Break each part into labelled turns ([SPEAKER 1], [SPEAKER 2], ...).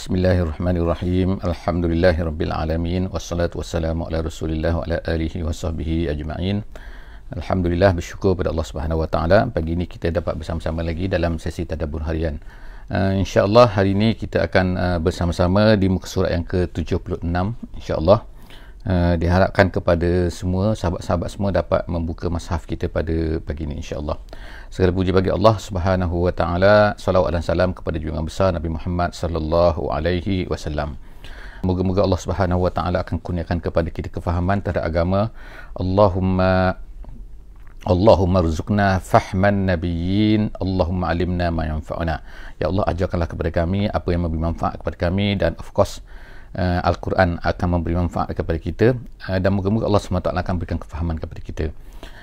[SPEAKER 1] Bismillahirrahmanirrahim. Alhamdulillahirabbil alamin wassalatu wassalamu ala Rasulillah wa ala alihi wasahbihi ajma'in. Alhamdulillah, bersyukur pada Allah Subhanahu wa taala. Pagi ini kita dapat bersama-sama lagi dalam sesi tadabbur harian. Insya-Allah hari ini kita akan bersama-sama di muka surat yang ke-76 insya-Allah. Diharapkan kepada semua sahabat-sahabat semua dapat membuka mushaf kita pada pagi ini insya-Allah. Segala puji bagi Allah Subhanahu wa taala, salawat dan salam kepada junjungan besar Nabi Muhammad sallallahu alaihi wasallam. Moga-moga Allah Subhanahu wa taala akan kurniakan kepada kita kefahaman terhadap agama. Allahumma rzuqna fahman nabiyyin, Allahumma alimna ma yanfa'una. Ya Allah, ajarkanlah kepada kami apa yang memberi manfaat kepada kami, dan of course Al-Quran akan memberi manfaat kepada kita, dan moga-moga Allah SWT akan berikan kefahaman kepada kita.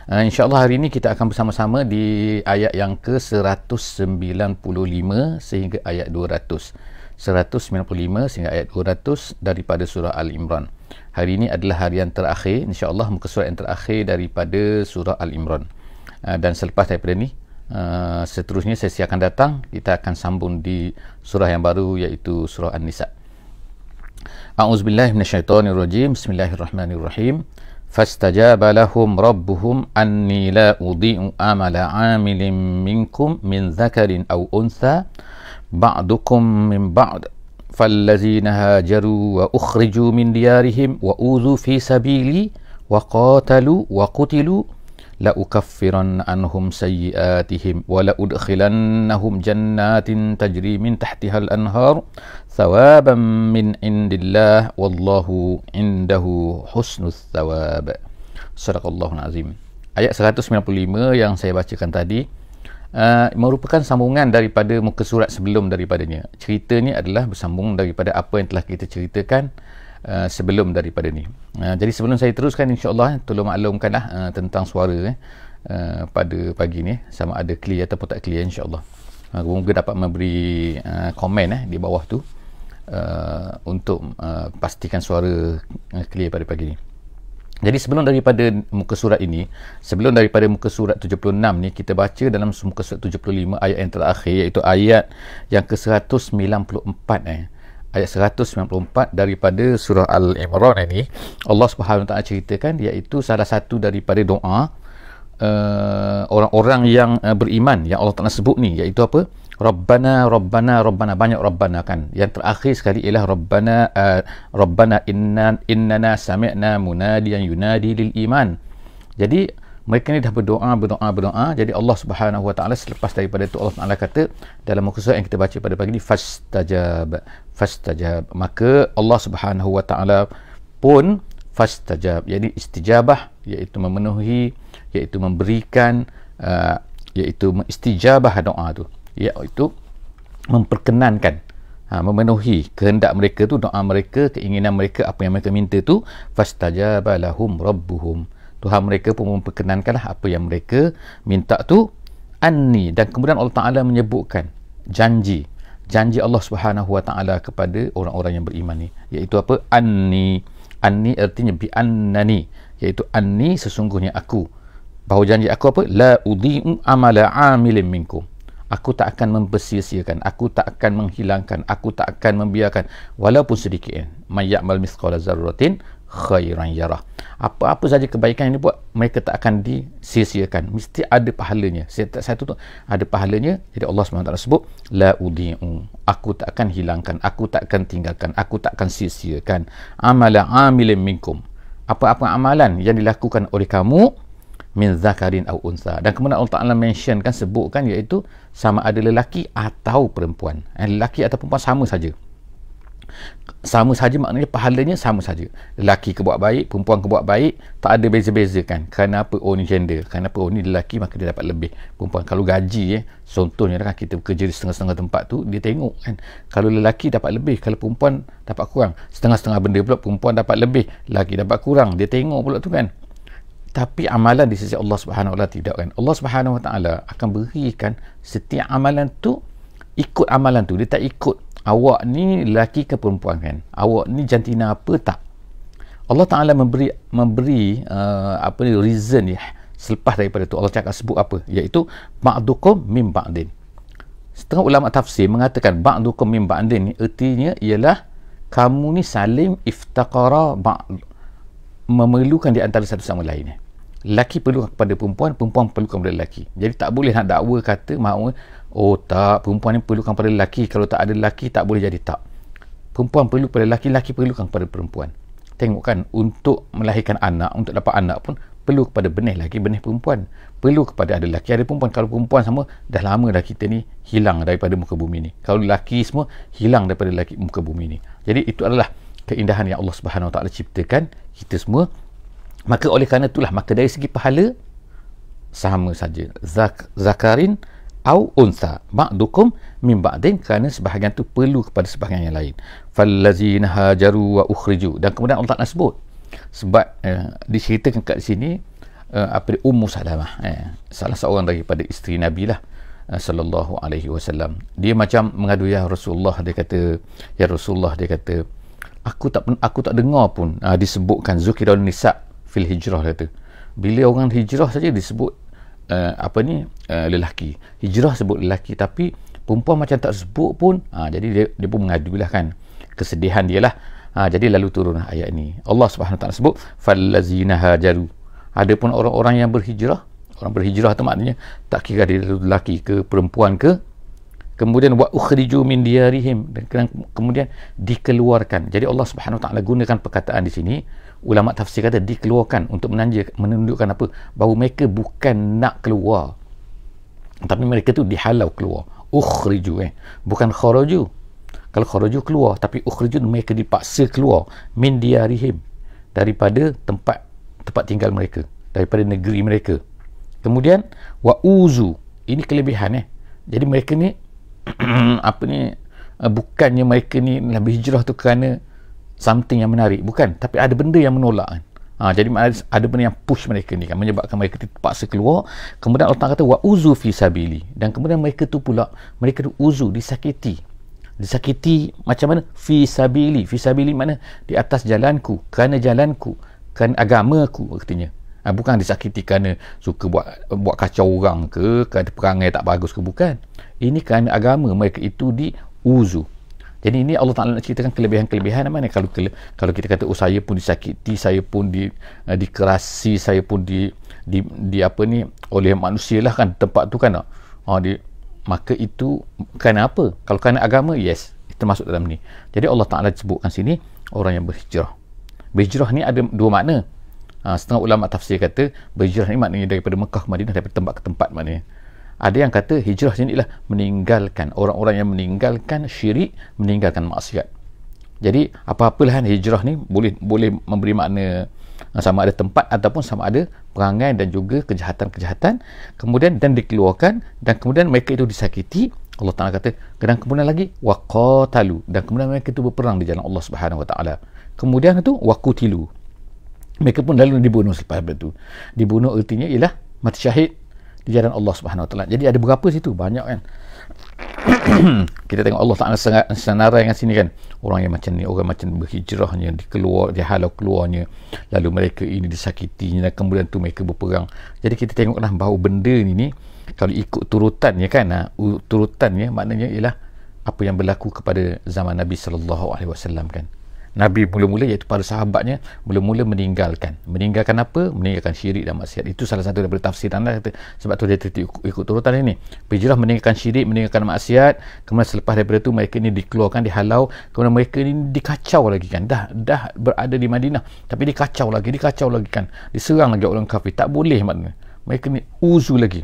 [SPEAKER 1] InsyaAllah hari ini kita akan bersama-sama di ayat yang ke-195 sehingga ayat 200. 195 sehingga ayat 200 daripada surah Al-Imran. Hari ini adalah harian terakhir insyaAllah, muka surat yang terakhir daripada surah Al-Imran. Dan selepas daripada ni, seterusnya sesi akan datang kita akan sambung di surah yang baru, iaitu surah An-Nisa. A'udzubillahi minasyaitonirrajim. Bismillahirrahmanirrahim. Fastajaba lahum rabbuhum anni la udhi'u amala 'amilin minkum min dhakarin aw untha ba'dukum min ba'd fallazina hajaru wa ukhriju min diyarihim wa udhu fi sabili wa qatalu wa qutilu la ukaffiranna anhum sayyi'atihim wa la udkhilannahum jannatin tajri min tahtiha al-anhar thawaban min indillah wallahu indahu husnus thawab. Sadaqallahul azim. Ayat 195 yang saya bacakan tadi merupakan sambungan daripada muka surat sebelum daripadanya. Cerita ni adalah bersambung daripada apa yang telah kita ceritakan sebelum daripada ni. Jadi sebelum saya teruskan, insya-Allah tolong maklumkanlah tentang suara pada pagi ni, sama ada clear ataupun tak clear insya-Allah. Semoga dapat memberi komen di bawah tu untuk pastikan suara clear pada pagi ni. Jadi sebelum daripada muka surat ini, sebelum daripada muka surat 76 ni, kita baca dalam muka surat 75 ayat yang terakhir, iaitu ayat yang ke-194 ayat 194 daripada surah Al-Imran ini. Allah Subhanahu Wa Taala ceritakan, iaitu salah satu daripada doa orang-orang yang beriman yang Allah Taala sebut ni, iaitu apa? Rabbana Rabbana Rabbana, banyak Rabbana kan. Yang terakhir sekali ialah Rabbana innana sami'na munadiyan yunadi lil iman. Jadi mereka ni dah berdoa. Jadi Allah Subhanahu Wa Taala selepas daripada itu, Allah Taala kata dalam muka surat yang kita baca pada pagi ni, fastajab. Maka Allah Subhanahu Wa Taala pun fastajab, jadi istijabah, iaitu memenuhi, iaitu memberikan, iaitu istijabah doa tu, iaitu memperkenankan, memenuhi kehendak mereka tu, doa mereka, keinginan mereka, apa yang mereka minta tu. Fastajaba lahum rabbuhum, Tuhan mereka pun memperkenankanlah apa yang mereka minta tu. Anni, dan kemudian Allah Ta'ala menyebutkan janji Allah Subhanahu Wa Ta'ala kepada orang-orang yang beriman ni, iaitu apa? Anni artinya bi annani, iaitu anni, sesungguhnya aku, bahawa janji aku apa? La udhi'u amala 'amilin minkum, aku tak akan mempersia-siakan, aku tak akan menghilangkan, aku tak akan membiarkan walaupun sedikit, may ya'mal mithqala dzarratin khairan yarah, apa-apa saja kebaikan yang dibuat, mereka tak akan disia-siakan, mesti ada pahalanya. Satu tu ada pahalanya. Jadi Allah SWT sebut la udhi'u, aku tak akan hilangkan, aku tak akan tinggalkan, aku tak akan sia-siakan amala 'amilin minkum, apa-apa amalan yang dilakukan oleh kamu, min zakarin aw unsa. Dan kemudian Allah Ta'ala mentionkan, sebutkan, iaitu sama ada lelaki atau perempuan. Lelaki atau perempuan sama saja, maknanya pahalanya sama saja. Lelaki ke buat baik, perempuan ke buat baik, tak ada beza-beza kan. Kerana apa? Oh ni gender, kerana apa? Oh ni lelaki, maka dia dapat lebih. Perempuan kalau gaji contohnya kan, kita bekerja di setengah-setengah tempat tu, dia tengok kan, kalau lelaki dapat lebih, kalau perempuan dapat kurang. Setengah-setengah benda pula, perempuan dapat lebih, lelaki dapat kurang, dia tengok pula tu kan. Tapi amalan di sisi Allah Subhanahu Wa Taala tidak kan. Allah Subhanahu Wa Taala akan berikan setiap amalan tu, ikut amalan tu. Dia tak ikut awak ni lelaki ke perempuan kan, awak ni jantina apa, tak. Allah Ta'ala memberi reason selepas daripada tu. Allah cakap sebut apa, iaitu ba'dukum min ba'din, setengah ulama tafsir mengatakan ba'dukum min ba'din ni ertinya ialah kamu ni saling iftaqara memerlukan di antara satu sama lain. Lelaki perlu kepada perempuan, perempuan perlu kepada lelaki. Jadi tak boleh nak dakwa kata mahu, oh tak, perempuan ni perlukan kepada lelaki, kalau tak ada lelaki tak boleh jadi. Tak, perempuan perlu kepada lelaki, lelaki perlukan kepada perempuan. Tengok kan, untuk melahirkan anak, untuk dapat anak pun perlu kepada benih lelaki, benih perempuan, perlu kepada ada lelaki, ada perempuan. Kalau perempuan sama, dah lama dah kita ni hilang daripada muka bumi ni. Kalau lelaki semua hilang daripada muka bumi ni. Jadi itu adalah keindahan yang Allah Subhanahu Wa Taala ciptakan kita semua. Maka oleh kerana itulah, maka dari segi pahala sama saja, zakarin au unsa ba'dukum min ba'din, kerana sebahagian tu perlu kepada sebahagian yang lain. Fallazina hajaru wa ukhriju, dan kemudian Allah Taala sebut sebab diceritakan kat sini Ummu Salamah, salah seorang daripada isteri Nabi lah, sallallahu alaihi wasallam. Dia macam mengadu, ya Rasulullah, dia kata, ya Rasulullah, dia kata, aku tak dengar pun disebutkan zukirun nisa fil hijrah. Kata bila orang hijrah saja disebut lelaki, hijrah sebut lelaki, tapi perempuan macam tak sebut pun. Jadi dia pun mengadulah kan, kesedihan dia lah. Jadi lalu turun ayat ni, Allah Subhanahu Wa Taala sebut fallazina hajaru. Ada pun orang-orang yang berhijrah. Orang berhijrah tu maknanya tak kira dia lelaki ke perempuan ke, kemudian wa ukhriju min diyarihim, dan kemudian dikeluarkan. Jadi Allah Subhanahu Wa Taala gunakan perkataan di sini, ulama tafsir kata dikeluarkan untuk menunjukkan apa, bahawa mereka bukan nak keluar, tapi mereka tu dihalau keluar. Ukhriju, bukan kharaju. Kalau kharaju keluar, tapi ukhriju mereka dipaksa keluar min diyarihim, daripada tempat tinggal mereka, daripada negeri mereka. Kemudian wa uzu, ini kelebihan jadi mereka ni bukannya mereka ni berhijrah tu kerana something yang menarik, bukan, tapi ada benda yang menolak kan. Jadi ada benda yang push mereka ni kan, menyebabkan mereka terpaksa keluar. Kemudian Allah Ta'ala kata wa uzu fi sabili, dan kemudian mereka tu pula, mereka tu uzu, disakiti macam mana? Fi sabili mana? Di atas jalanku, kerana jalanku, kerana agamaku artinya. Bukan disakiti kerana suka buat kacau orang ke, kerana perangai tak bagus ke, bukan. Ini kerana agama mereka itu diuzu. Jadi ini Allah Ta'ala nak ceritakan kelebihan-kelebihan mana. Kalau kita kata, oh saya pun disakiti, saya pun dikerasi, saya pun oleh manusia lah kan, tempat tu kan. Maka itu kerana apa? Kalau kerana agama, yes, itu masuk dalam ni. Jadi Allah Ta'ala sebutkan sini orang yang berhijrah. Berhijrah ni ada dua makna. Setengah ulama tafsir kata berhijrah ni maknanya daripada Mekah ke Madinah, daripada tempat ke tempat maknanya. Ada yang kata hijrah sini ialah meninggalkan, orang-orang yang meninggalkan syirik, meninggalkan maksiat. Jadi apa-apalah hijrah ni boleh memberi makna sama ada tempat ataupun sama ada perangai dan juga kejahatan-kejahatan, kemudian dan dikeluarkan, dan kemudian mereka itu disakiti. Allah Ta'ala kata, dan kemudian lagi waqatalu, dan kemudian mereka itu berperang di jalan Allah Subhanahu Wa Ta'ala. Kemudian itu waqutilu, mereka pun lalu dibunuh selepas itu. Dibunuh artinya ialah mati syahid di jalan Allah Subhanahu Wa Taala. Jadi ada berapa situ? Banyak kan. Kita tengok Allah Ta'ala senarai dengan sini kan, orang yang macam ni, orang macam berhijrahnya, dihalau keluarnya, lalu mereka ini disakitinya, dan kemudian tu mereka berperang. Jadi kita tengoklah bahawa benda ni kalau ikut turutannya kan, turutannya maknanya ialah apa yang berlaku kepada zaman Nabi SAW kan. Nabi mula-mula, iaitu para sahabatnya, mula-mula meninggalkan apa? Meninggalkan syirik dan maksiat. Itu salah satu daripada tafsiran lah. Sebab tu dia ikut turutan ini. Berhijrah meninggalkan syirik, meninggalkan maksiat. Kemudian selepas daripada tu mereka ni dikeluarkan, dihalau. Kemudian mereka ni dikacau lagi kan. Dah berada di Madinah, tapi dikacau lagi kan. Diserang lagi orang kafir. Tak boleh maknanya. Mereka ni uzu lagi.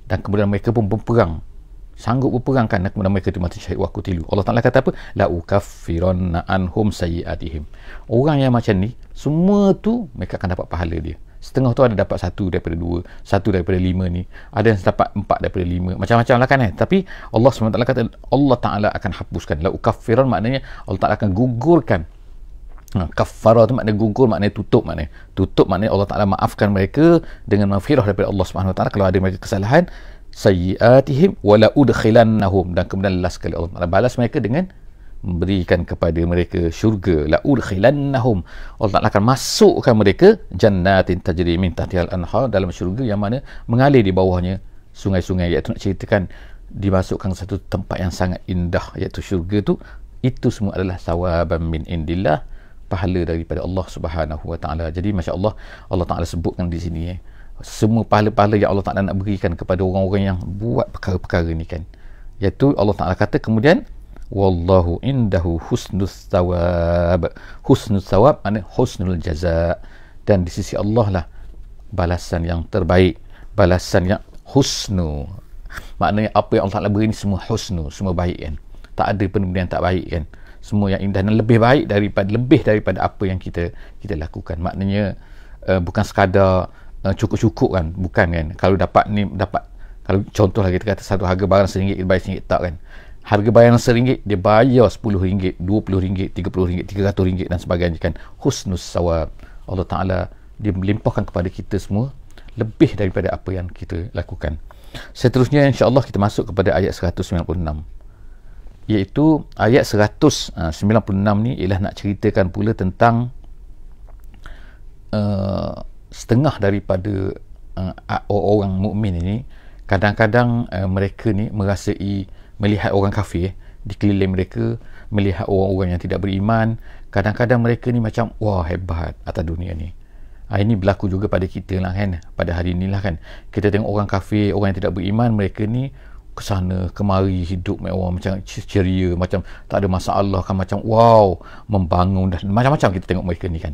[SPEAKER 1] Dan kemudian mereka pun berperang. Sanggup berperang kan, kemudian mereka itu mati syahid waqutilu. Allah Ta'ala kata apa? La ukaffiranna anhum sayyi'atihim. Orang yang macam ni, semua tu mereka akan dapat pahala dia. Setengah tu ada dapat 1 daripada 2, 1 daripada 5 ni. Ada yang dapat 4 daripada 5. Macam-macam lah kan Tapi Allah SWT kata, Allah Ta'ala akan hapuskan. La ukaffiran maknanya Allah Ta'ala akan gugurkan. Kaffara tu maknanya gugur, maknanya tutup maknanya Allah Ta'ala maafkan mereka dengan maghfirah daripada Allah SWT kalau ada mereka kesalahan. Sayyi'atihim wala udkhilannahum, dan kemudian last sekali Allah Ta'ala balas mereka dengan memberikan kepada mereka syurga. La udkhilannahum, Allah Ta'ala akan masukkan mereka jannatin tajri min tahtihal anhar, dalam syurga yang mana mengalir di bawahnya sungai-sungai. Iaitu nak ceritakan dimasukkan ke satu tempat yang sangat indah, iaitu syurga tu, itu semua adalah sawaban min indillah, pahala daripada Allah Subhanahu wa taala. Jadi masya-Allah, Allah Taala sebutkan di sini semua pahala-pahala yang Allah Taala nak berikan kepada orang-orang yang buat perkara-perkara ni kan. Iaitu Allah Taala kata kemudian wallahu indahu husnus thawab. Husnus thawab maknanya husnul jaza, dan di sisi Allah lah balasan yang terbaik, balasan yang husnu. Maknanya apa yang Allah Taala beri ni semua husnu, semua baik kan. Tak ada benda yang tak baik kan. Semua yang indah dan lebih baik daripada apa yang kita lakukan. Maknanya bukan sekadar cukup-cukup kan, bukan kan. Kalau dapat kalau contohlah kita kata satu harga barang RM1 kita bayar RM1 tak kan. Harga barang RM1 dia bayar RM10, RM20, RM30, RM300 dan sebagainya kan. Husnus sawab. Allah Taala dia melimpahkan kepada kita semua lebih daripada apa yang kita lakukan. Seterusnya insya-Allah kita masuk kepada ayat 196. Iaitu ayat 196 ni ialah nak ceritakan pula tentang setengah daripada orang mukmin ini. Kadang-kadang mereka ni melihat orang kafir di keliling mereka, melihat orang-orang yang tidak beriman. Kadang-kadang mereka ni macam wah hebat atas dunia ni. Ini berlaku juga pada kita lah kan, pada hari inilah kan. Kita tengok orang kafir, orang yang tidak beriman, mereka ni kesana kemari hidup mewah, macam ceria, macam tak ada masalah kan, macam wow, membangun dan macam-macam kita tengok mereka ni kan.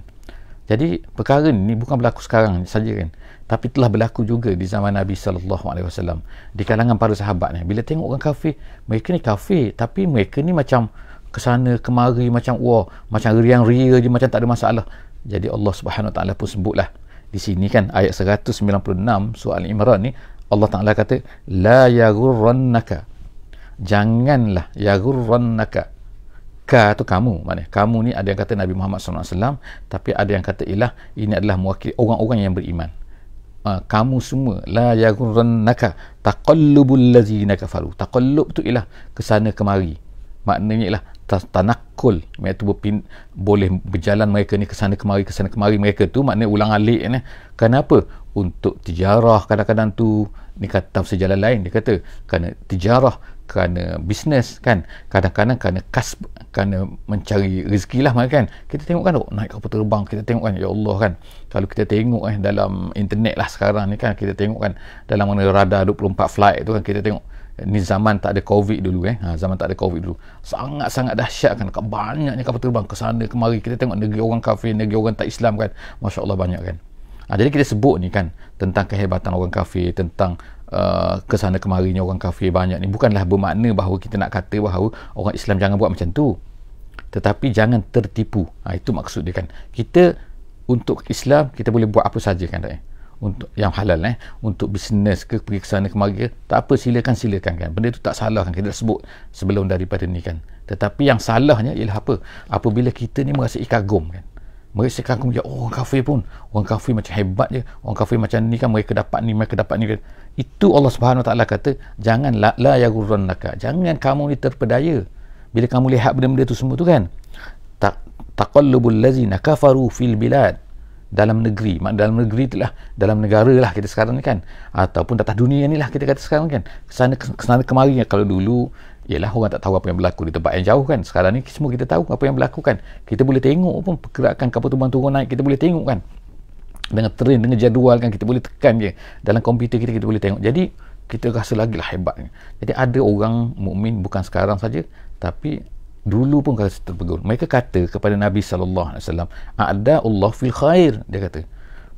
[SPEAKER 1] Jadi perkara ni bukan berlaku sekarang saja kan, tapi telah berlaku juga di zaman Nabi SAW, di kalangan para sahabat ni. Bila tengok orang kafir, mereka ni kafir tapi mereka ni macam kesana kemari, macam wah, macam riang-ria je, macam tak ada masalah. Jadi Allah Subhanahu Wa Taala pun sebutlah di sini kan, ayat 196 surah Al-Imran ni, Allah Ta'ala kata la yaghurrannaka, janganlah, yaghurrannaka, ka tu kamu, maknanya kamu ni ada yang kata Nabi Muhammad SAW, tapi ada yang kata ialah ini adalah mewakili orang-orang yang beriman. Kamu semua, la yaghurrannaka taqallubul ladzina kafaru. Taqallub tu ialah kesana kemari, maknanya ialah tanakul, iaitu boleh berjalan mereka ni kesana kemari mereka tu, maknanya ulang alik ni. Kenapa? Untuk tijarah. Kadang-kadang tu ni kata sejalan lain, dia kata kerana tijarah, kerana bisnes kan, kadang-kadang kerana kasb, kerana mencari rezeki lah kan. Kita tengok kan, naik kapal terbang, kita tengok kan, ya Allah kan, kalau kita tengok dalam internet lah sekarang ni kan, kita tengok kan dalam mana radar 24 flight tu kan, kita tengok ni zaman tak ada Covid dulu zaman tak ada Covid dulu, sangat-sangat dahsyat kan, banyaknya kapal terbang kesana kemari. Kita tengok negeri orang kafir, negeri orang tak Islam kan, Masya Allah banyak kan. Jadi kita sebut ni kan tentang kehebatan orang kafir, tentang kesana kemarinya orang kafir banyak ni, bukanlah bermakna bahawa kita nak kata bahawa orang Islam jangan buat macam tu, tetapi jangan tertipu. Itu maksud dia kan. Kita untuk Islam kita boleh buat apa saja kan, untuk yang halal untuk bisnes ke, pergi kesana kemari ke, tak apa, silakan kan, benda tu tak salah kan, kita dah sebut sebelum daripada ni kan. Tetapi yang salahnya ialah apa? Apabila kita ni merasa kagum kan, mereka kagum je, orang kafir pun, orang kafir macam hebat je, orang kafir macam ni kan, mereka dapat ni kan. Itu Allah Subhanahu Wa Taala kata jangan la yaghurrannaka, jangan kamu ni terpedaya bila kamu lihat benda-benda tu semua tu kan. Taqallubul ladzina kafaru fil bilad, dalam negeri, dalam negeri itulah, dalam negara lah kita sekarang ni kan, ataupun atas dunia ni lah kita kata sekarang kan, kesana kemari. Kalau dulu ialah orang tak tahu apa yang berlaku di tempat yang jauh kan, sekarang ni semua kita tahu apa yang berlaku kan. Kita boleh tengok pun pergerakan kapal terbang turun naik, kita boleh tengok kan, dengan train, dengan jadual kan, kita boleh tekan je dalam komputer kita boleh tengok. Jadi kita rasa lagi lah hebatnya. Jadi ada orang mukmin bukan sekarang saja, tapi dulu pun kata terpegun. Mereka kata kepada Nabi SAW, ada Allah fil khair, dia kata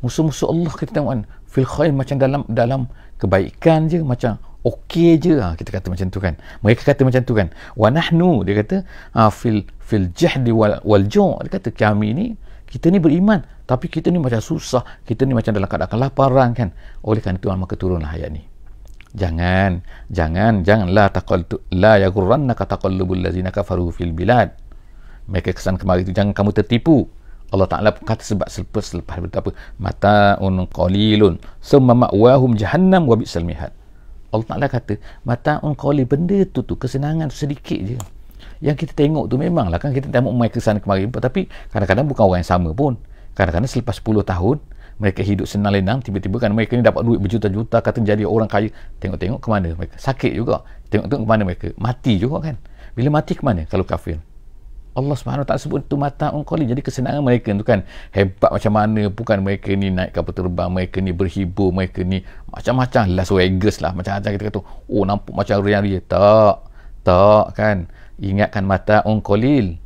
[SPEAKER 1] musuh-musuh Allah kita tengok kan, fil khair macam dalam kebaikan je, macam okey je, kita kata macam tu kan. Mereka kata macam tu kan. Wa nahnu, dia kata fil jahdi wal ju', dia kata kami ni, kita ni beriman tapi kita ni macam susah, kita ni macam dalam keadaan kelaparan kan. Oleh kerana itu maka turunlah ayat ni. Janganlah la yaghurrannaka taqallubul ladzina kafaru fil bilad, mereka kesan kemari itu jangan kamu tertipu. Allah Ta'ala kata sebab selepas apa, mata'un qalilun summa ma'wahum jahannam wa bi'sal mihad. Allah Ta'ala kata mata'un qalil, benda tu kesenangan tu sedikit je. Yang kita tengok tu memanglah kan, kita tengok mereka kesana kemari, tapi kadang-kadang bukan orang yang sama pun. Kadang-kadang selepas 10 tahun mereka hidup senang lenang, tiba-tiba kan mereka ni dapat duit berjuta-juta, kata jadi orang kaya, tengok-tengok ke mana mereka, sakit juga, tengok-tengok ke mana mereka, mati juga kan. Bila mati ke mana kalau kafir? Allah Subhanahu Wa Taala sebut itu mata'un qalil. Jadi kesenangan mereka tu kan hebat macam mana, bukan mereka ni naik kapal terbang, mereka ni berhibur, mereka ni macam-macam Las Vegas lah, macam-macam kita kata, oh nampak macam ria-ria. Tak kan, ingatkan mata'un qalil.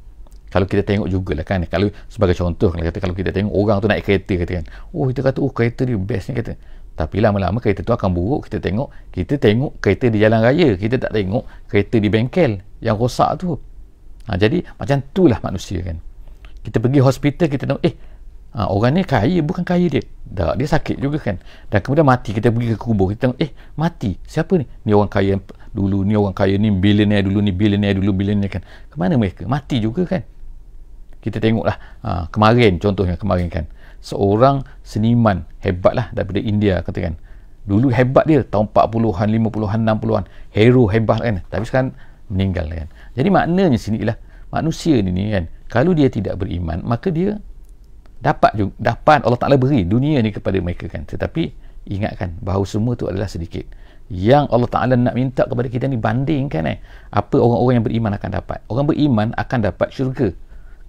[SPEAKER 1] Kalau kita tengok jugalah kan, kalau sebagai contoh kalau kita tengok orang tu naik kereta, kata kan, oh kita kata, oh kereta dia best ni, kata. Tapi lama-lama kereta tu akan buruk. Kita tengok kereta di jalan raya, kita tak tengok kereta di bengkel yang rosak tu. Jadi macam itulah manusia kan. Kita pergi hospital, kita tengok orang ni kaya, bukan kaya dia, dia sakit juga kan. Dan kemudian mati, kita pergi ke kubur, kita tengok mati, siapa ni? Ni orang kaya dulu, ni orang kaya, ni billionaire dulu, ni billionaire dulu, billionaire kan. Kemana mereka? Mati juga kan. Kita tengoklah contohnya kemarin kan, seorang seniman hebat lah daripada India, katakan dulu hebat dia tahun 40-an, 50-an, 60-an, hero hebat kan, tapi sekarang meninggal kan. Jadi maknanya sini ialah manusia ni kan, kalau dia tidak beriman, maka dia dapat Allah Ta'ala beri dunia ni kepada mereka kan. Tetapi ingatkan bahawa semua tu adalah sedikit. Yang Allah Ta'ala nak minta kepada kita ni, bandingkan apa orang-orang yang beriman akan dapat. Orang beriman akan dapat syurga.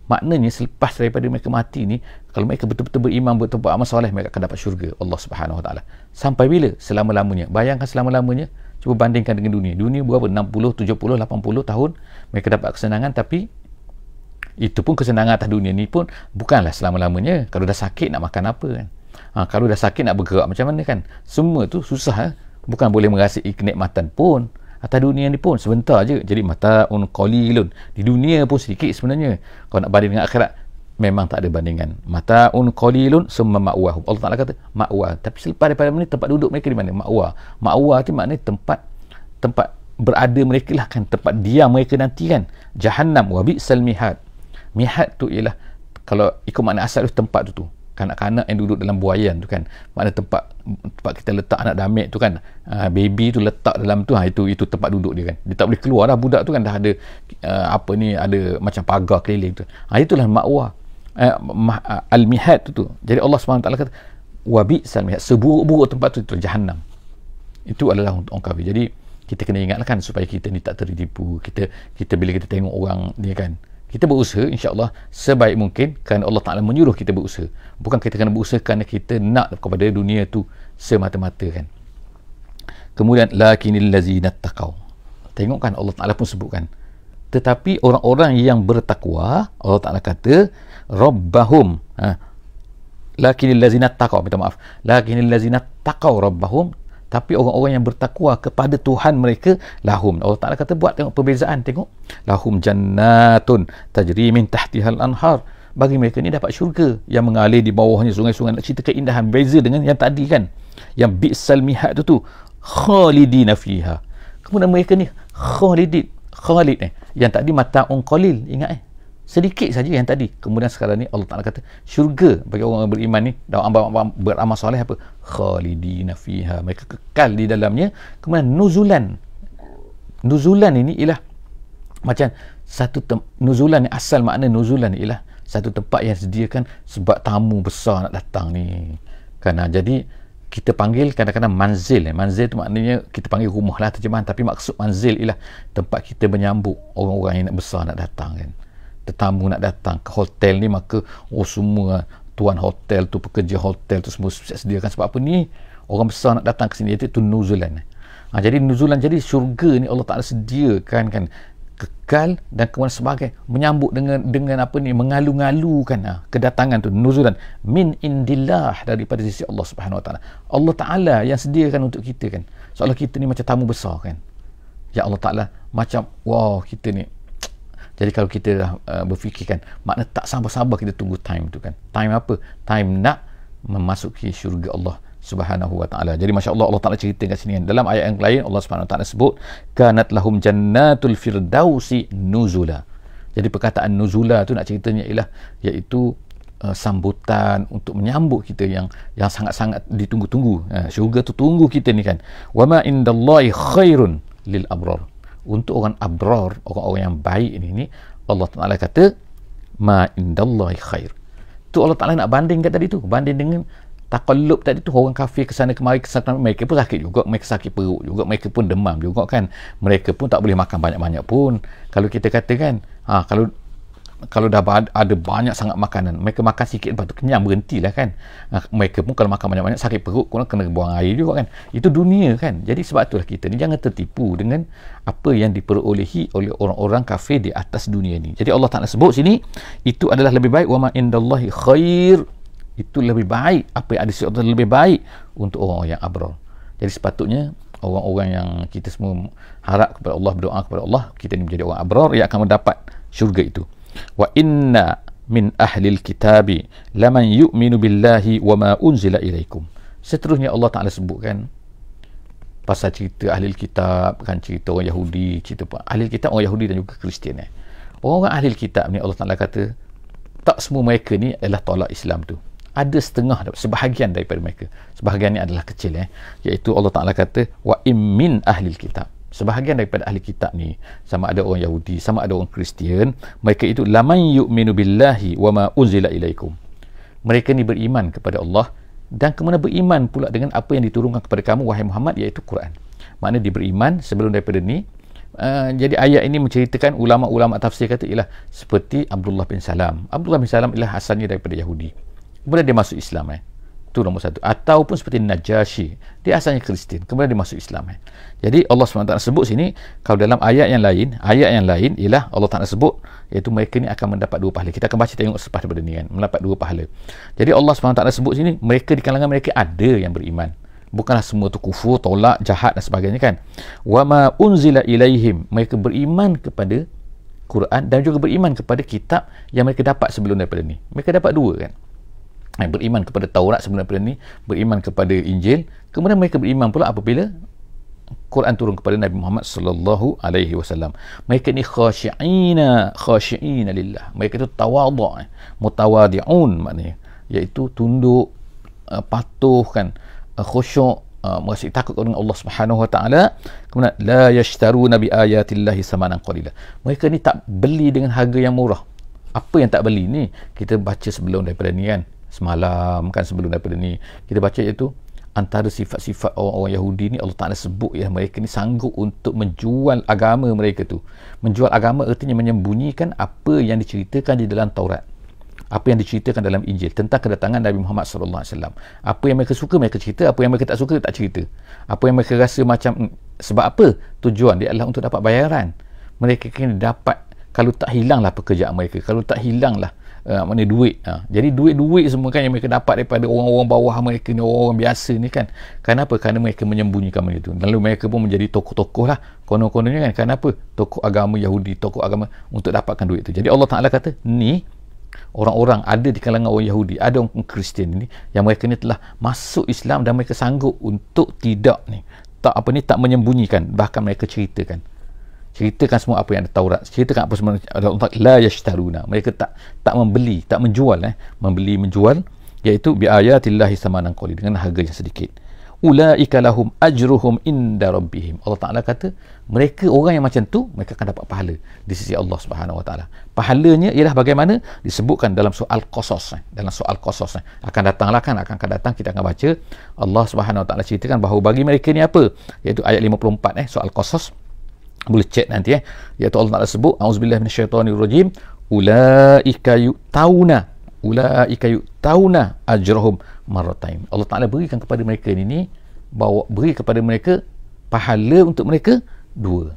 [SPEAKER 1] Maknanya selepas daripada mereka mati ni, kalau mereka betul-betul beriman, betul-betul beramal soleh, mereka akan dapat syurga Allah Subhanahu Wa Taala. Sampai bila? Selama-lamanya. Bayangkan selama-lamanya. Cuba bandingkan dengan dunia. Dunia berapa? 60, 70, 80 tahun mereka dapat kesenangan, tapi itu pun kesenangan atas dunia ni pun bukanlah selama-lamanya. Kalau dah sakit nak makan apa kan? Kalau dah sakit nak bergerak macam mana kan? Semua tu susah. Bukan boleh merasai kenikmatan pun. Atas dunia ni pun sebentar je. Jadi mata'un qalilun. Di dunia pun sedikit sebenarnya. Kalau nak banding dengan akhirat, memang tak ada bandingan. Mata'un qalilun summa ma'wahum. Allah Ta'ala kata ma'wah. Tapi selepas daripada ni, tempat duduk mereka di mana? Ma'wah. Ma'wah tu maknanya tempat berada mereka lah kan, tempat diam mereka nanti kan. Jahannam wa bi'sal mihad. Mihad tu ialah, kalau ikut makna asal tu, tempat tu kanak-kanak yang duduk dalam buaian tu kan, makna tempat kita letak anak damik tu kan, baby tu letak dalam tu, itu tempat duduk dia kan. Dia tak boleh keluar dah, budak tu kan dah ada ada macam pagar keliling tu. Itulah ma'wah, al-mihad tu. Jadi Allah SWT kata wa bi'sal mihad, seburuk-buruk tempat tu Jahannam. Itu adalah untuk orang kafir. Jadi kita kena ingatlah kan, supaya kita ni tak tertipu. Kita bila kita tengok orang ni kan, kita berusaha insya-Allah sebaik mungkin, kerana Allah Ta'ala menyuruh kita berusaha. Bukan kita kena berusaha kerana kita nak kepada dunia tu semata-mata kan. Kemudian lakinil ladzina taqaw. Tengok kan, Allah Ta'ala pun sebutkan, tetapi orang-orang yang bertakwa, Allah Ta'ala kata rabbahum, lakinil ladzina taqaw, minta maaf, lakinil ladzina taqaw rabbahum, tapi orang-orang yang bertakwa kepada Tuhan mereka, lahum, Allah Ta'ala kata, buat tengok perbezaan, tengok, lahum jannatun tajri min tahtihal anhar, bagi mereka ni dapat syurga yang mengalir di bawahnya sungai-sungai. Nak cerita keindahan, beza dengan yang tadi kan, yang bi'sal mihad tu khalidina fiha. Kemudian mereka ni khalid yang tadi mata'un qalil, ingat sedikit saja yang tadi. Kemudian sekarang ni Allah Ta'ala kata syurga bagi orang yang beriman ni, dan beramal soleh apa? Khalidina fiha, mereka kekal di dalamnya. Kemudian nuzulan ini ialah macam satu nuzulan ni, asal makna nuzulan ni ialah satu tempat yang sediakan sebab tamu besar nak datang ni kan. Jadi kita panggil kadang-kadang manzil. Manzil tu maknanya kita panggil rumah lah terjemahan, tapi maksud manzil ialah tempat kita menyambut orang-orang yang nak besar nak datang kan. Tetamu nak datang ke hotel ni, maka semua tuan hotel tu, pekerja hotel tu semua sediakan. Sebab apa ni? Orang besar nak datang ke sini, itu nuzulan. Jadi nuzulan, jadi syurga ni Allah Ta'ala sediakan kan, kekal, dan kemudian sebagai menyambut dengan apa ni, mengalu-ngalukan kedatangan tu, nuzulan min indillah, daripada sisi Allah Subhanahu Wa Ta'ala. Allah Ta'ala yang sediakan untuk kita kan, seolah kita ni macam tamu besar kan. Ya Allah Ta'ala macam wow, kita ni. Jadi kalau kita dah berfikirkan, makna tak sabar-sabar kita tunggu time tu kan. Time apa? Time nak memasuki syurga Allah Subhanahu Wa Ta'ala. Jadi Masya Allah, Allah Ta'ala cerita kat sini kan. Dalam ayat yang lain Allah Subhanahu Wa Ta'ala sebut kanat lahum jannatul firdausi nuzula. Jadi perkataan nuzula tu nak ceritanya ialah iaitu sambutan untuk menyambut kita yang sangat-sangat ditunggu-tunggu. Syurga tu tunggu kita ni kan. Wa ma indallahi khairun lil abrar. Untuk orang abrar, orang-orang yang baik ni Allah Ta'ala kata ma indallahi khair. Tu Allah Ta'ala nak bandingkan tadi tu, banding dengan Taqallub tadi tu orang kafir kesana kemari, mereka pun sakit juga, mereka sakit perut juga, mereka pun demam juga kan, mereka pun tak boleh makan banyak-banyak pun. Kalau kita katakan kalau dah ada banyak sangat makanan, mereka makan sikit lepas tu kenyang, berhentilah kan. Mereka pun kalau makan banyak-banyak sakit perut, kena buang air juga kan. Itu dunia kan. Jadi sebab itulah kita ni jangan tertipu dengan apa yang diperolehi oleh orang-orang kafir di atas dunia ni. Jadi Allah Ta'ala sebut sini, itu adalah lebih baik, wa ma indallahi khair, itu lebih baik, apa yang ada di sisi Allah lebih baik untuk orang yang abrar. Jadi sepatutnya orang-orang yang kita semua harap kepada Allah, berdoa kepada Allah, kita ni menjadi orang abrar yang akan mendapat syurga itu. Wa inna min ahlil kitabi laman yu'minu billahi wa ma unzila ilaikum. Seterusnya Allah Ta'ala sebutkan pasal cerita ahli kitab, kan, cerita orang Yahudi, cerita ahli kitab, orang Yahudi dan juga Kristian. Orang-orang ahli kitab ni Allah Ta'ala kata tak semua mereka ni adalah tolak Islam tu. Ada setengah, sebahagian daripada mereka. Sebahagian ni adalah kecil, iaitu Allah Ta'ala kata wa im min ahli kitab. Sebahagian daripada ahli kitab ni, sama ada orang Yahudi, sama ada orang Kristian, mereka itu laman yu'minu billahi wa ma unzila ilaikum. Mereka ni beriman kepada Allah dan kemudian beriman pula dengan apa yang diturunkan kepada kamu wahai Muhammad, iaitu Quran. Maknanya dia beriman sebelum daripada ni. Jadi ayat ini menceritakan ulama-ulama tafsir kata ialah seperti Abdullah bin Salam. Abdullah bin Salam ialah asalnya daripada Yahudi. Kemudian dia masuk Islam. Itu nombor satu. Ataupun seperti Najasyi, dia asalnya Kristian, kemudian dia masuk Islam. Jadi Allah SWT sebut sini, kalau dalam ayat yang lain ialah Allah Ta'ala sebut, iaitu mereka ni akan mendapat 2 pahala. Kita akan baca tengok selepas daripada ni kan, mendapat 2 pahala. Jadi Allah SWT sebut sini, mereka di kalangan mereka ada yang beriman. Bukanlah semua tu kufur, tolak, jahat dan sebagainya kan. Wa ma unzila ilaihim, mereka beriman kepada Quran dan juga beriman kepada kitab yang mereka dapat sebelum daripada ni. Mereka dapat 2 kan. Beriman kepada Taurat sebelum daripada ni, beriman kepada Injil, kemudian mereka beriman pula apabila Quran turun kepada Nabi Muhammad sallallahu alaihi wasallam. Mereka ni khashi'ina lillah. Mereka itu tawadhu', mutawadi'un maknanya, iaitu tunduk, patuh kan, khusyuk, merasa takut kepada Allah Subhanahu wa taala. Kemudian la yashtaruna bi ayatillahi samanan qalila. Mereka ni tak beli dengan harga yang murah. Apa yang tak beli ni? Kita baca sebelum daripada ni kan, semalam kan, sebelum daripada ni kita baca, iaitu antara sifat-sifat orang-orang Yahudi ni Allah Ta'ala sebut ya, mereka ni sanggup untuk menjual agama mereka tu. Menjual agama artinya menyembunyikan apa yang diceritakan di dalam Taurat, apa yang diceritakan dalam Injil tentang kedatangan Nabi Muhammad SAW. Apa yang mereka suka mereka cerita, apa yang mereka tak suka tak cerita. Apa yang mereka rasa macam, sebab apa? Tujuan dia adalah untuk dapat bayaran. Mereka kena dapat, kalau tak hilanglah pekerjaan mereka, kalau tak hilanglah mana duit. Jadi duit semua kan yang mereka dapat daripada orang-orang bawah mereka ni, orang-orang biasa ni kan. Kenapa? Kerana mereka menyembunyikan benda tu. Lalu mereka pun menjadi tokoh-tokoh lah, konon-kononnya kan. Kenapa? Tokoh agama Yahudi, tokoh agama untuk dapatkan duit tu. Jadi Allah Ta'ala kata, ni orang-orang ada di kalangan orang Yahudi, ada orang Kristian ni, yang mereka ni telah masuk Islam dan mereka sanggup untuk tidak tak menyembunyikan, bahkan mereka ceritakan semua apa yang ada Taurat, ceritakan apa semua la yashtaruna, mereka tak membeli, tak menjual, menjual, iaitu bi ayatillahi samanan qalil, dengan harga yang sedikit. Ulaika lahum ajruhum inda rabbihim. Allah Ta'ala kata mereka, orang yang macam tu, mereka akan dapat pahala di sisi Allah Subhanahu wa taala. Pahalanya ialah bagaimana disebutkan dalam soal Qasas. Dalam soal Qasas akan datang kita akan baca, Allah Subhanahu wa taala ceritakan bahawa bagi mereka ni apa, iaitu ayat 54 soal Qasas. Boleh cek nanti iaitu Allah Ta'ala sebut, auzubillahi minasyaitonirrajim, ulaika yu'tauna ajrahum marratain. Allah Ta'ala berikan kepada mereka ni beri kepada mereka pahala untuk mereka dua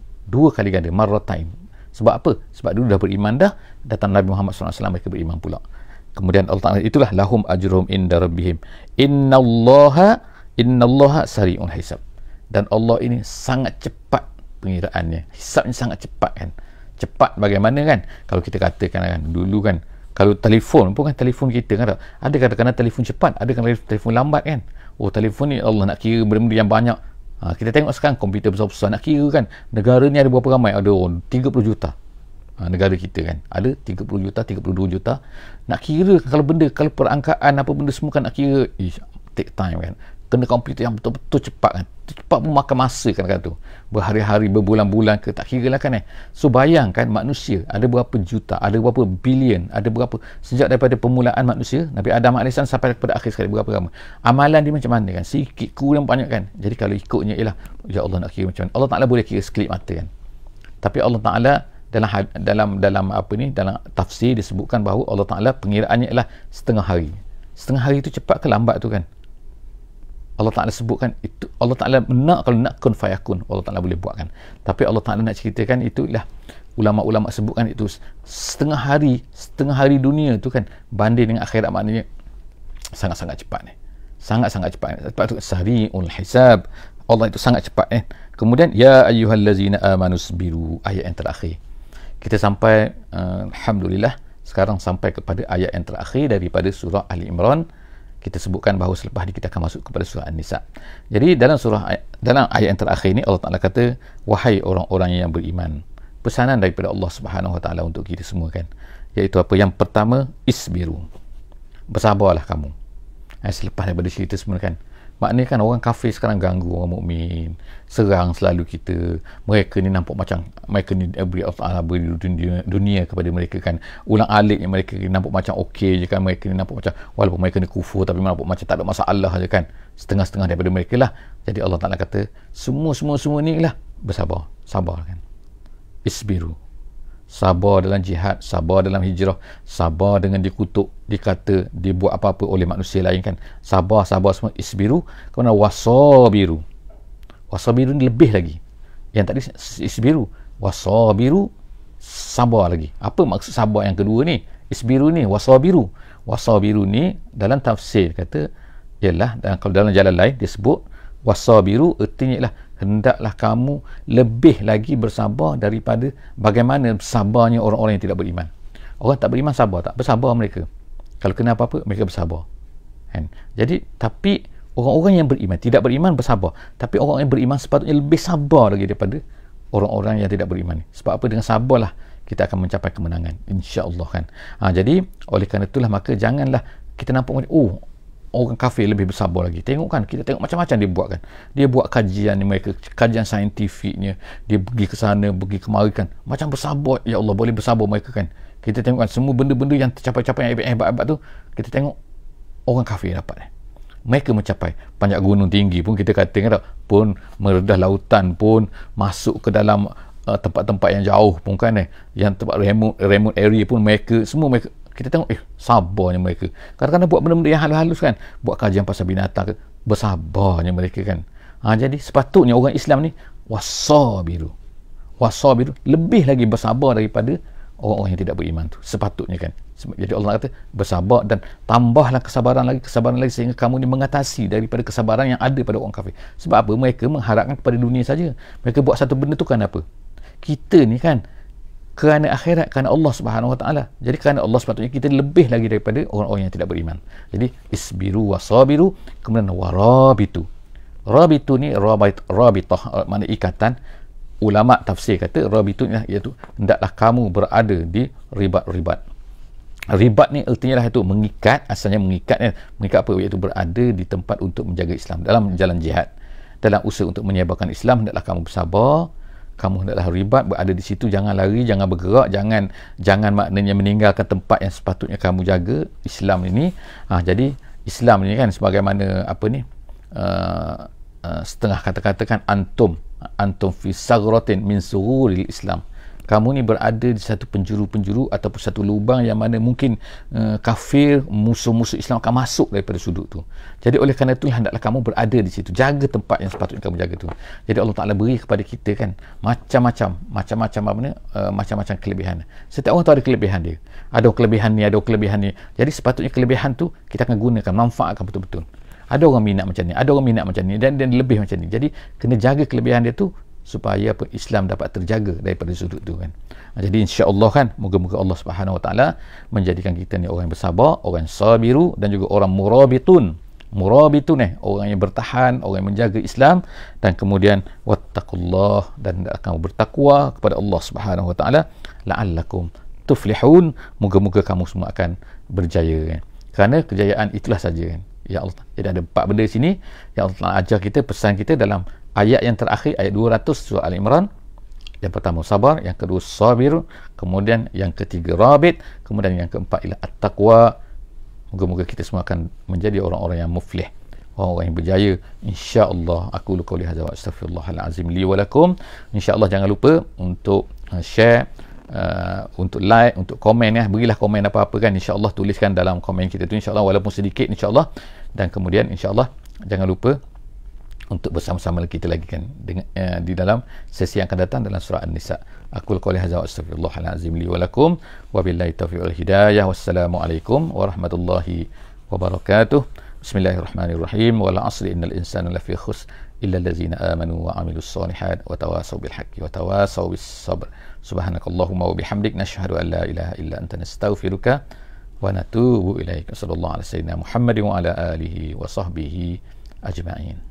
[SPEAKER 1] kali ganda, marratain. Sebab apa? Sebab dulu dah beriman dah, datang Nabi Muhammad SAW, mereka beriman pula. Kemudian Allah Ta'ala, itulah lahum ajruhum inda rabbihim innallaha sari'ul hisab. Dan Allah ini sangat cepat pengiraannya, hisabnya sangat cepat kan. Cepat bagaimana kan? Kalau kita katakan kan, dulu kan, kalau telefon pun kan, telefon kita kan, ada kadang-kadang telefon cepat, ada kadang-kadang telefon lambat kan. Oh, telefon ni Allah nak kira benda-benda yang banyak. Kita tengok sekarang komputer besar-besar nak kira kan, negara ni ada berapa ramai, ada 30 juta. Negara kita kan ada 30 juta, 32 juta. Nak kira kalau perangkaan apa benda semua kan nak kira, take time kan. Kena komputer yang betul-betul cepat kan. itu cepat pun makan masa kan tu. Berhari-hari, berbulan-bulan ke tak kira lah kan So bayangkan manusia ada berapa juta, ada berapa bilion, ada berapa sejak daripada permulaan manusia Nabi Adam AS sampai kepada akhir sekali berapa ramai. Amalan dia macam mana kan? Sikit kurang banyak kan. Jadi kalau ikutnya ialah ya Allah nak kira macam mana. Allah Taala boleh kira sekelip mata kan. Tapi Allah Taala dalam apa ni, dalam tafsir disebutkan bahawa Allah Taala pengiraannya ialah setengah hari. Setengah hari itu cepat ke lambat tu kan? Allah Ta'ala sebutkan itu, Allah Ta'ala nak, kalau nak kun fayakun, Allah Ta'ala boleh buatkan. Tapi Allah Ta'ala nak ceritakan itulah, ulama-ulama sebutkan itu setengah hari dunia tu kan, banding dengan akhirat, maknanya sangat-sangat cepat ni. Sangat-sangat cepat. Sebab tu sari'ul hisab. Allah itu sangat cepat Kemudian ya ayyuhallazina amanus biru, ayat yang terakhir. Kita sampai alhamdulillah sekarang sampai kepada ayat yang terakhir daripada surah Ali Imran. Kita sebutkan bahawa selepas ini kita akan masuk kepada surah An-Nisa. Jadi dalam ayat yang terakhir ini Allah Taala kata, wahai orang-orang yang beriman. Pesanan daripada Allah Subhanahu Wa Taala untuk kita semua kan. Iaitu apa? Yang pertama, isbiru. Bersabarlah kamu. Selepas daripada cerita semua kan. Maknanya kan orang kafir sekarang ganggu orang mukmin, serang selalu kita. Mereka ni nampak macam mereka ni beri Allah beri dunia kepada mereka kan. Ulang alik yang mereka ni nampak macam okey je kan. Mereka ni nampak macam walaupun mereka ni kufur tapi nampak macam tak ada masalah je kan. Setengah-setengah daripada mereka lah. Jadi Allah Ta'ala kata semua ni lah bersabar. Sabar kan. Isbiru. Sabar dalam jihad, sabar dalam hijrah, sabar dengan dikutuk, dikata, dibuat apa-apa oleh manusia lain kan. Sabar semua. Isbiru. Kemudian wasabiru. Wasabiru ni lebih lagi. Yang tadi isbiru. Wasabiru, sabar lagi. Apa maksud sabar yang kedua ni? Isbiru ni, wasabiru. Wasabiru ni dalam tafsir kata, ialah, kalau dalam jalan lain dia sebut wasabiru, artinya ialah hendaklah kamu lebih lagi bersabar daripada bagaimana sabarnya orang-orang yang tidak beriman. Orang tak beriman sabar tak? Bersabar mereka. Kalau kena apa-apa, mereka bersabar. Kan? Jadi, tapi orang-orang yang beriman, tidak beriman bersabar. Tapi orang yang beriman sepatutnya lebih sabar lagi daripada orang-orang yang tidak beriman. Sebab apa? Dengan sabarlah kita akan mencapai kemenangan. InsyaAllah kan. Jadi, oleh kerana itulah maka janganlah kita nampak macam, orang kafir lebih bersabar lagi. Tengok kan, kita tengok macam-macam dia buat kan. Dia buat kajian ni mereka, kajian saintifiknya. Dia pergi ke sana, pergi kemari kan. Macam bersabar, ya Allah, boleh bersabar mereka kan. Kita tengok kan, semua benda-benda yang tercapai-capai yang hebat-hebat tu, kita tengok orang kafir dapat. Mereka mencapai panjat gunung tinggi pun kita kata kan, pun meredah lautan pun, masuk ke dalam tempat-tempat yang jauh pun kan yang tempat remote area pun mereka, semua mereka kita tengok sabarnya mereka. Kadang-kadang buat benda-benda yang halus-halus kan, buat kajian pasal binatang, bersabarnya mereka kan. Jadi sepatutnya orang Islam ni wasabiru, lebih lagi bersabar daripada orang-orang yang tidak beriman tu, sepatutnya kan. Jadi Allah kata bersabar dan tambahlah kesabaran lagi sehingga kamu ni mengatasi daripada kesabaran yang ada pada orang kafir. Sebab apa? Mereka mengharapkan kepada dunia saja. Mereka buat satu benda tu kan apa? Kita ni kan kerana akhirat, kerana Allah Subhanahu Wa Taala. Jadi kerana Allah sepatutnya kita lebih lagi daripada orang-orang yang tidak beriman. Jadi isbiru wasabiru, kemudian warabitu. Rabitu ni rabitah, makna ikatan. Ulama tafsir kata rabitu ni iaitu hendaklah kamu berada di ribat-ribat. Ribat ni artinya lah itu mengikat, asalnya mengikat apa? Iaitu berada di tempat untuk menjaga Islam dalam jalan jihad. Dalam usaha untuk menyebarkan Islam, hendaklah kamu bersabar. Kamu hendaklah ribat, berada di situ, jangan lari, jangan bergerak, jangan maknanya meninggalkan tempat yang sepatutnya kamu jaga Islam ini. Jadi Islam ini kan sebagaimana apa ni, setengah kata-kata kan, antum fi saghratin min sururil Islam. Kamu ni berada di satu penjuru-penjuru ataupun satu lubang yang mana mungkin kafir, musuh-musuh Islam akan masuk daripada sudut tu. Jadi oleh kerana itu hendaklah kamu berada di situ, jaga tempat yang sepatutnya kamu jaga tu. Jadi Allah Taala beri kepada kita kan macam-macam kelebihan. Setiap orang tu ada kelebihan dia. Ada kelebihan ni, ada kelebihan ni. Jadi sepatutnya kelebihan tu kita akan gunakan, manfaatkan betul-betul. Ada orang minat macam ni, ada orang minat macam ni, dan lebih macam ni. Jadi kena jaga kelebihan dia tu supaya Islam dapat terjaga daripada sudut tu kan. Jadi insya-Allah kan, moga-moga Allah Subhanahu Wa Taala menjadikan kita ni orang yang bersabar, orang yang sabiru, dan juga orang murabitun, orang yang bertahan, orang yang menjaga Islam, dan kemudian wattaqullah, dan kamu bertakwa kepada Allah Subhanahu Wa Taala, la'allakum tuflihun, moga-moga kamu semua akan berjaya kan. Kerana kejayaan itulah saja kan. Ya Allah. Jadi ada 4 benda sini yang Allah ajar kita, pesan kita dalam ayat yang terakhir, ayat 200 surah Al-Imran. Yang pertama sabar, yang kedua sabir, kemudian yang ketiga rabit, kemudian yang keempat ialah at-taqwa. Moga-moga kita semua akan menjadi orang-orang yang muflih, orang-orang yang berjaya, insya-Allah. Aku lu qauli hadza wa astaghfirullahal azim li wa lakum. Insya-Allah jangan lupa untuk share, untuk like, untuk komen ya. Berilah komen apa-apa kan, insya-Allah tuliskan dalam komen kita tu, insya-Allah, walaupun sedikit, insya-Allah. Dan kemudian insya-Allah jangan lupa untuk bersama-sama kita lagi kan di dalam sesi yang akan datang dalam surah An-Nisa. Aqul qouli hadza wa astaghfirullahal azim li wa lakum wa billahi taufiq wal hidayah. Wassalamualaikum warahmatullahi wabarakatuh. Bismillahirrahmanirrahim. Wal 'asri innal insana lafi khusr illa allazina amanu wa 'amilus solihat wa tawasaw bil haqqi wa tawasaw bis sabr. Subhanakallahumma wa bihamdik nashhadu an la ilaha illa anta nastaghfiruka wa natubu ilaik. Sallallahu alaihi wasallam Muhammadin wa ala alihi wa sahbihi ajma'in.